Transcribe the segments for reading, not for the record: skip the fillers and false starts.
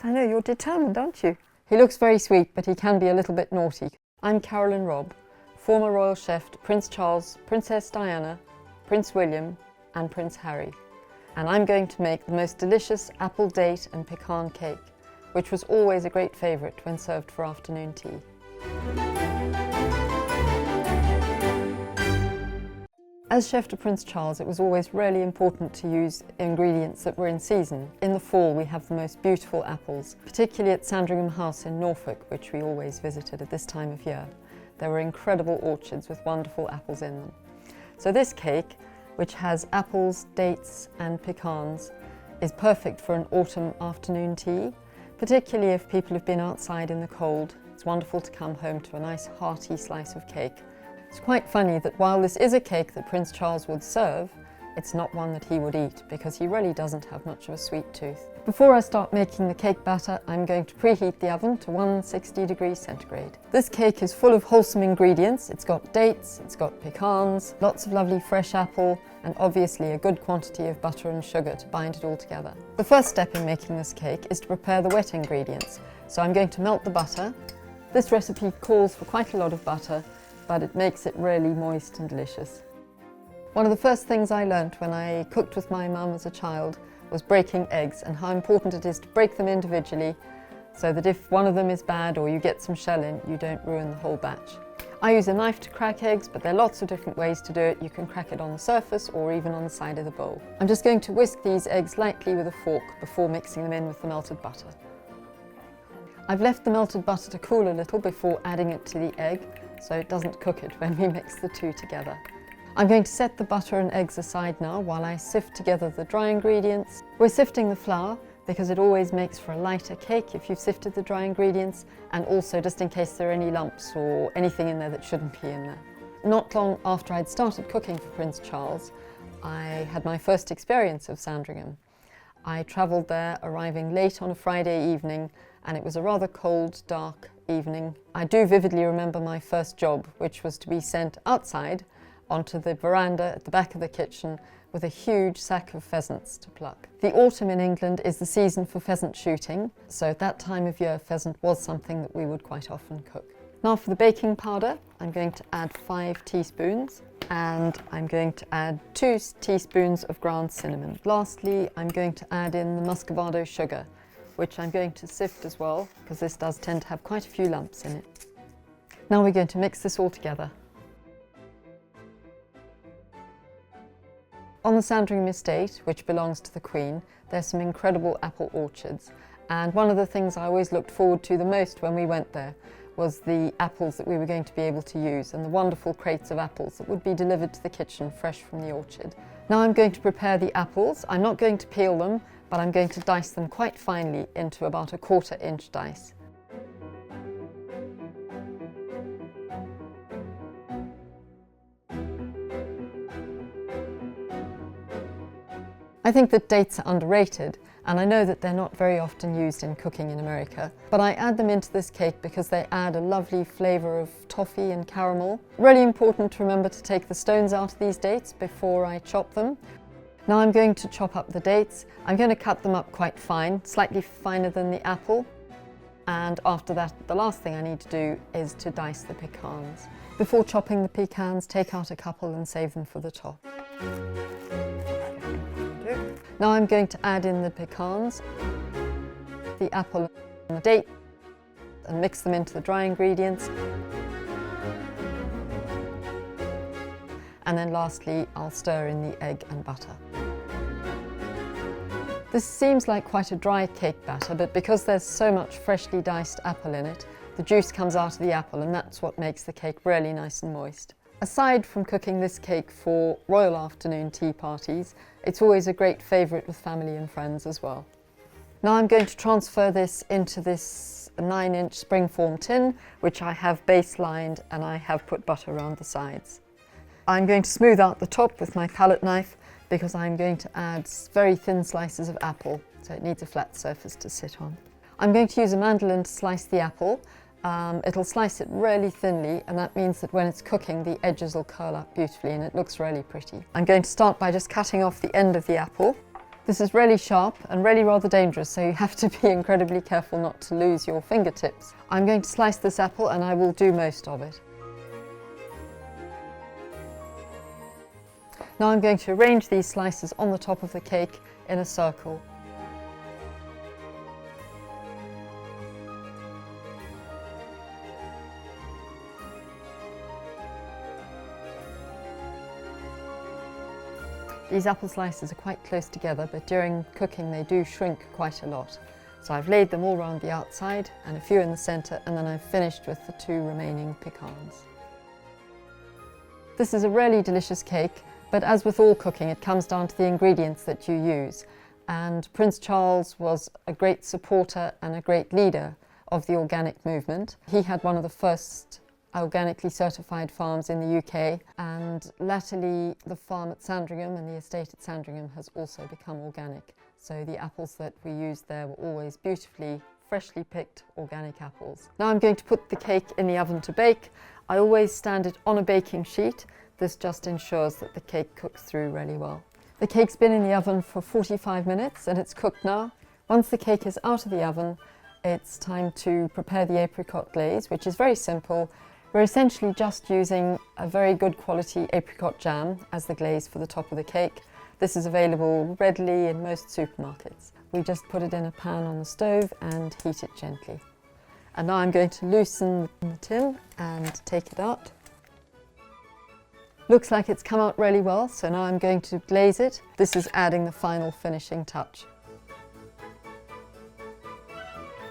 I know, you're determined, aren't you? He looks very sweet, but he can be a little bit naughty. I'm Carolyn Robb, former Royal Chef to Prince Charles, Princess Diana, Prince William and Prince Harry. And I'm going to make the most delicious apple date and pecan cake, which was always a great favourite when served for afternoon tea. As chef to Prince Charles, it was always really important to use ingredients that were in season. In the fall, we have the most beautiful apples, particularly at Sandringham House in Norfolk, which we always visited at this time of year. There were incredible orchards with wonderful apples in them. So this cake, which has apples, dates and pecans, is perfect for an autumn afternoon tea, particularly if people have been outside in the cold. It's wonderful to come home to a nice hearty slice of cake. It's quite funny that while this is a cake that Prince Charles would serve, it's not one that he would eat because he really doesn't have much of a sweet tooth. Before I start making the cake batter, I'm going to preheat the oven to 160 degrees centigrade. This cake is full of wholesome ingredients. It's got dates, it's got pecans, lots of lovely fresh apple, and obviously a good quantity of butter and sugar to bind it all together. The first step in making this cake is to prepare the wet ingredients. So I'm going to melt the butter. This recipe calls for quite a lot of butter, but it makes it really moist and delicious. One of the first things I learnt when I cooked with my mum as a child was breaking eggs and how important it is to break them individually so that if one of them is bad or you get some shell in, you don't ruin the whole batch. I use a knife to crack eggs, but there are lots of different ways to do it. You can crack it on the surface or even on the side of the bowl. I'm just going to whisk these eggs lightly with a fork before mixing them in with the melted butter. I've left the melted butter to cool a little before adding it to the egg, so it doesn't cook it when we mix the two together. I'm going to set the butter and eggs aside now while I sift together the dry ingredients. We're sifting the flour because it always makes for a lighter cake if you've sifted the dry ingredients, and also just in case there are any lumps or anything in there that shouldn't be in there. Not long after I'd started cooking for Prince Charles, I had my first experience of Sandringham. I travelled there, arriving late on a Friday evening, and it was a rather cold, dark evening. I do vividly remember my first job, which was to be sent outside onto the veranda at the back of the kitchen with a huge sack of pheasants to pluck. The autumn in England is the season for pheasant shooting, so at that time of year pheasant was something that we would quite often cook. Now for the baking powder, I'm going to add 5 teaspoons and I'm going to add 2 teaspoons of ground cinnamon. Lastly, I'm going to add in the muscovado sugar, which I'm going to sift as well, because this does tend to have quite a few lumps in it. Now we're going to mix this all together. On the Sandringham estate, which belongs to the Queen, there's some incredible apple orchards, and one of the things I always looked forward to the most when we went there was the apples that we were going to be able to use and the wonderful crates of apples that would be delivered to the kitchen fresh from the orchard. Now I'm going to prepare the apples. I'm not going to peel them, but I'm going to dice them quite finely into about a 1/4 inch dice. I think that dates are underrated, and I know that they're not very often used in cooking in America, but I add them into this cake because they add a lovely flavour of toffee and caramel. Really important to remember to take the stones out of these dates before I chop them. Now I'm going to chop up the dates. I'm going to cut them up quite fine, slightly finer than the apple. And after that, the last thing I need to do is to dice the pecans. Before chopping the pecans, take out a couple and save them for the top. Now I'm going to add in the pecans, the apple and the date, and mix them into the dry ingredients. And then lastly, I'll stir in the egg and butter. This seems like quite a dry cake batter, but because there's so much freshly diced apple in it, the juice comes out of the apple, and that's what makes the cake really nice and moist. Aside from cooking this cake for royal afternoon tea parties, it's always a great favourite with family and friends as well. Now I'm going to transfer this into this 9-inch springform tin, which I have base lined and I have put butter around the sides. I'm going to smooth out the top with my palette knife because I'm going to add very thin slices of apple, so it needs a flat surface to sit on. I'm going to use a mandolin to slice the apple. It'll slice it really thinly, and that means that when it's cooking the edges will curl up beautifully and it looks really pretty. I'm going to start by just cutting off the end of the apple This is really sharp and really rather dangerous, so you have to be incredibly careful not to lose your fingertips. I'm going to slice this apple and I will do most of it. Now I'm going to arrange these slices on the top of the cake in a circle. These apple slices are quite close together, but during cooking they do shrink quite a lot. So I've laid them all around the outside and a few in the centre, and then I've finished with the 2 remaining pecans. This is a really delicious cake, but as with all cooking, it comes down to the ingredients that you use. And Prince Charles was a great supporter and a great leader of the organic movement. He had one of the first organically certified farms in the UK, and latterly the farm at Sandringham and the estate at Sandringham has also become organic. So the apples that we used there were always beautifully, freshly picked organic apples. Now I'm going to put the cake in the oven to bake. I always stand it on a baking sheet. This just ensures that the cake cooks through really well. The cake's been in the oven for 45 minutes and it's cooked now. Once the cake is out of the oven, it's time to prepare the apricot glaze, which is very simple. We're essentially just using a very good quality apricot jam as the glaze for the top of the cake. This is available readily in most supermarkets. We just put it in a pan on the stove and heat it gently. And now I'm going to loosen the tin and take it out. Looks like it's come out really well, so now I'm going to glaze it. This is adding the final finishing touch.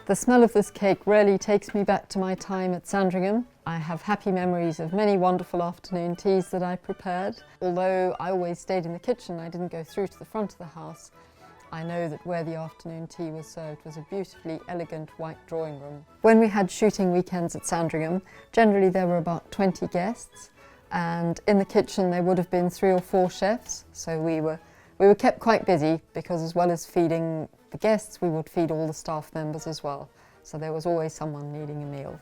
The smell of this cake really takes me back to my time at Sandringham. I have happy memories of many wonderful afternoon teas that I prepared. Although I always stayed in the kitchen, I didn't go through to the front of the house. I know that where the afternoon tea was served was a beautifully elegant white drawing room. When we had shooting weekends at Sandringham, generally there were about 20 guests, and in the kitchen there would have been 3 or 4 chefs, so we were kept quite busy, because as well as feeding the guests, we would feed all the staff members as well. So there was always someone needing a meal.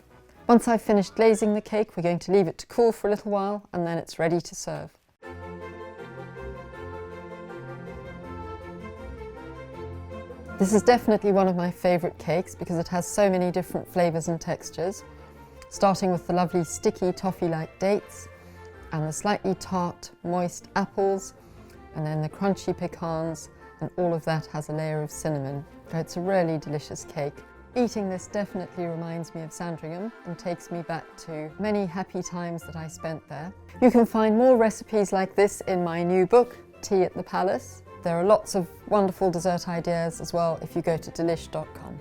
Once I've finished glazing the cake, we're going to leave it to cool for a little while, and then it's ready to serve. This is definitely one of my favourite cakes because it has so many different flavours and textures, starting with the lovely sticky toffee-like dates, and the slightly tart, moist apples, and then the crunchy pecans, and all of that has a layer of cinnamon. So it's a really delicious cake. Eating this definitely reminds me of Sandringham and takes me back to many happy times that I spent there. You can find more recipes like this in my new book, Tea at the Palace. There are lots of wonderful dessert ideas as well if you go to delish.com.